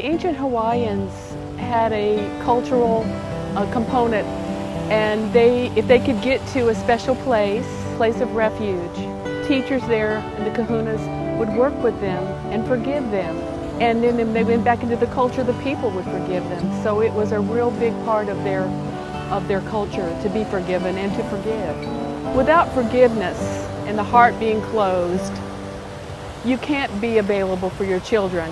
ancient Hawaiians had a cultural component, and if they could get to a special place of refuge, teachers there and the kahunas would work with them and forgive them. And then they went back into the culture, the people would forgive them. So it was a real big part of their culture to be forgiven and to forgive. Without forgiveness and the heart being closed, you can't be available for your children.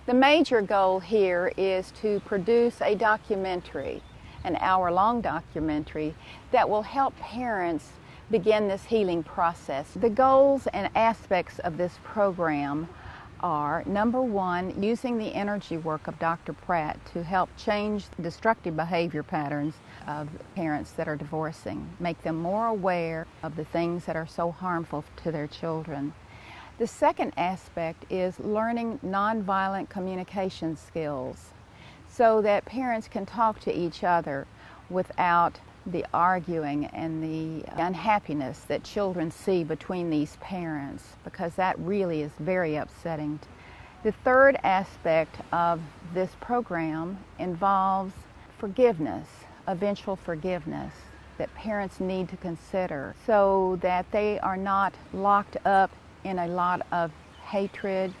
The major goal here is to produce a documentary, an hour-long documentary, that will help parents begin this healing process. The goals and aspects of this program are, number one, using the energy work of Dr. Pratt to help change destructive behavior patterns of parents that are divorcing, make them more aware of the things that are so harmful to their children. The second aspect is learning nonviolent communication skills so that parents can talk to each other without the arguing and the unhappiness that children see between these parents, because that really is very upsetting. The third aspect of this program involves forgiveness, eventual forgiveness that parents need to consider so that they are not locked up in a lot of hatred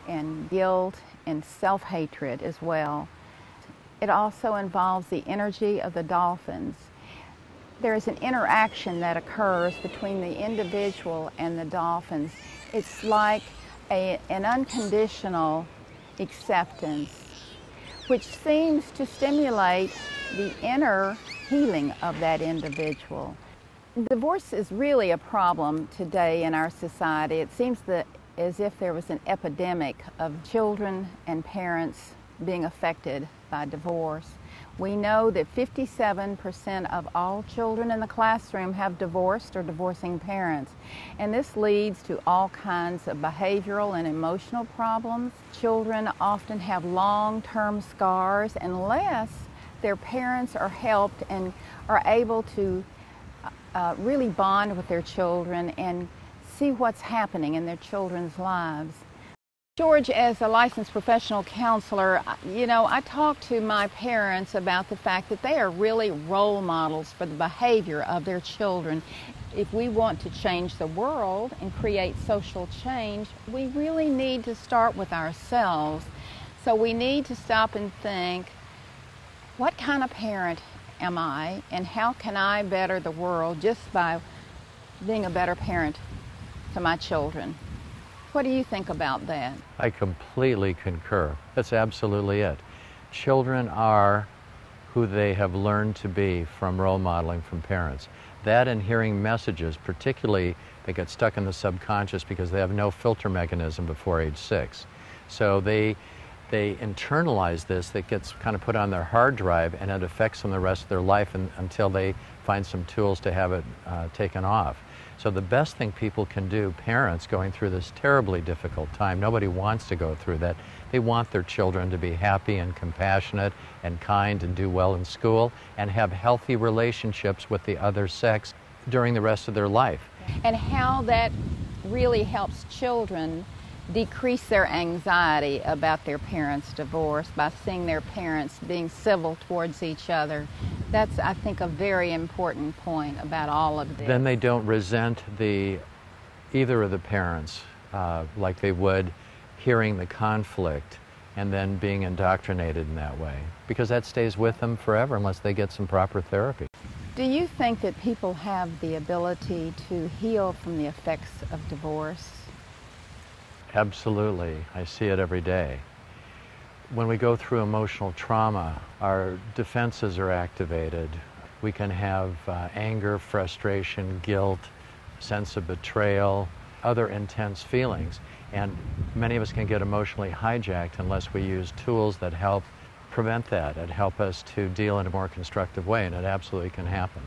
and guilt and self-hatred as well. It also involves the energy of the dolphins. There is an interaction that occurs between the individual and the dolphins. It's like an unconditional acceptance, which seems to stimulate the inner healing of that individual. Divorce is really a problem today in our society. It seems as if there was an epidemic of children and parents being affected by divorce. We know that 57% of all children in the classroom have divorced or divorcing parents, and this leads to all kinds of behavioral and emotional problems. Children often have long-term scars unless their parents are helped and are able to really bond with their children and see what's happening in their children's lives. George, as a licensed professional counselor, I talk to my parents about the fact that they are really role models for the behavior of their children. If we want to change the world and create social change, we really need to start with ourselves. So we need to stop and think, what kind of parent am I, and how can I better the world just by being a better parent to my children? What do you think about that? I completely concur. That's absolutely it. Children are who they have learned to be from role modeling from parents. That and hearing messages, particularly they get stuck in the subconscious because they have no filter mechanism before age 6. So they internalize this, that gets kind of put on their hard drive, and it affects them the rest of their life until they find some tools to have it taken off. So the best thing people can do, parents going through this terribly difficult time, nobody wants to go through that. They want their children to be happy and compassionate and kind and do well in school and have healthy relationships with the other sex during the rest of their life. And how that really helps children decrease their anxiety about their parents' divorce by seeing their parents being civil towards each other. That's, I think, a very important point about all of this. Then they don't resent either of the parents like they would hearing the conflict and then being indoctrinated in that way, because that stays with them forever unless they get some proper therapy. Do you think that people have the ability to heal from the effects of divorce? Absolutely. I see it every day. When we go through emotional trauma, our defenses are activated. We can have anger, frustration, guilt, sense of betrayal, other intense feelings. And many of us can get emotionally hijacked unless we use tools that help prevent that and help us to deal in a more constructive way, and it absolutely can happen.